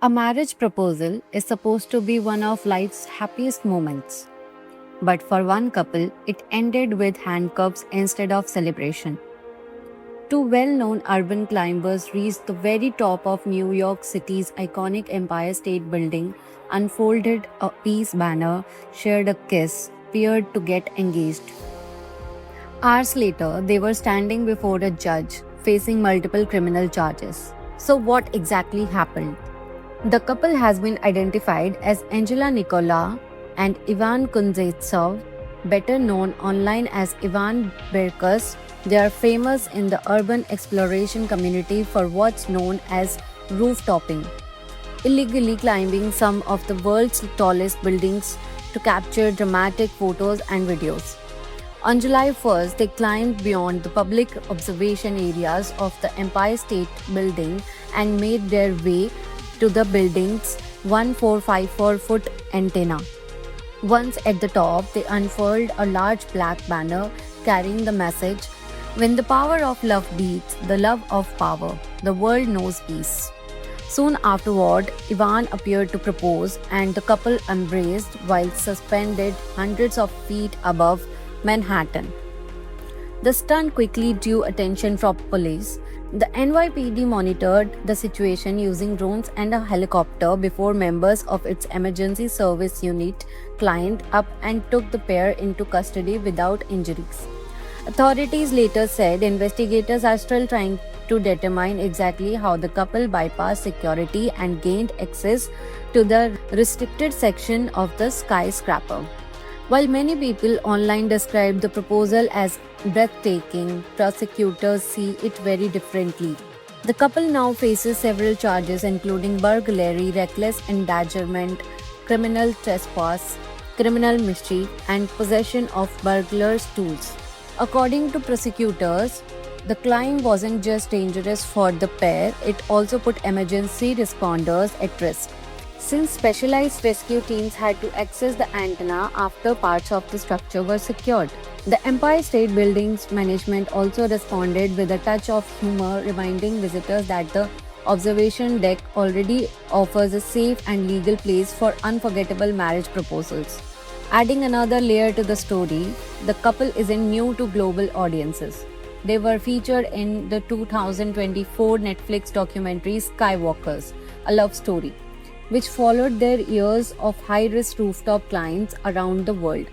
A marriage proposal is supposed to be one of life's happiest moments. But for one couple, it ended with handcuffs instead of celebration. Two well known urban climbers reached the very top of New York City's iconic Empire State Building, unfolded a peace banner, shared a kiss, appeared to get engaged. Hours later, they were standing before a judge, facing multiple criminal charges. So, what exactly happened? The couple has been identified as Angela Nikola and Ivan Kunzetsov, better known online as Ivan Berkus. They are famous in the urban exploration community for what's known as rooftopping, illegally climbing some of the world's tallest buildings to capture dramatic photos and videos. On July 1st, they climbed beyond the public observation areas of the Empire State Building and made their way to the building's 1454-foot antenna. Once at the top, they unfurled a large black banner carrying the message, "When the power of love beats the love of power, the world knows peace." Soon afterward, Ivan appeared to propose, and the couple embraced while suspended hundreds of feet above Manhattan. The stunt quickly drew attention from police. The NYPD monitored the situation using drones and a helicopter before members of its emergency service unit climbed up and took the pair into custody without injuries. Authorities later said investigators are still trying to determine exactly how the couple bypassed security and gained access to the restricted section of the skyscraper. While many people online describe the proposal as breathtaking, prosecutors see it very differently. The couple now faces several charges including burglary, reckless endangerment, criminal trespass, criminal mischief, and possession of burglars' tools. According to prosecutors, the climb wasn't just dangerous for the pair, it also put emergency responders at risk, since specialized rescue teams had to access the antenna after parts of the structure were secured. The Empire State Building's management also responded with a touch of humor, reminding visitors that the observation deck already offers a safe and legal place for unforgettable marriage proposals. Adding another layer to the story, the couple isn't new to global audiences. They were featured in the 2024 Netflix documentary Skywalkers, a love story, which followed their years of high-risk rooftop climbs around the world.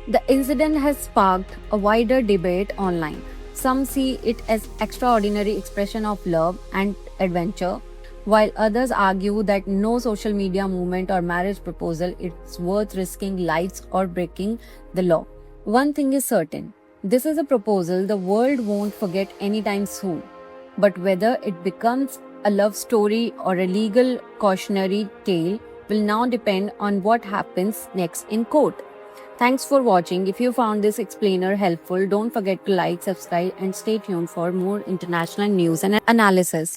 The incident has sparked a wider debate online. Some see it as extraordinary expression of love and adventure, while others argue that no social media movement or marriage proposal is worth risking lives or breaking the law. One thing is certain, this is a proposal the world won't forget anytime soon. But whether it becomes a love story or a legal cautionary tale will now depend on what happens next in court. Thanks for watching. If you found this explainer helpful, don't forget to like, subscribe, and stay tuned for more international news and analysis.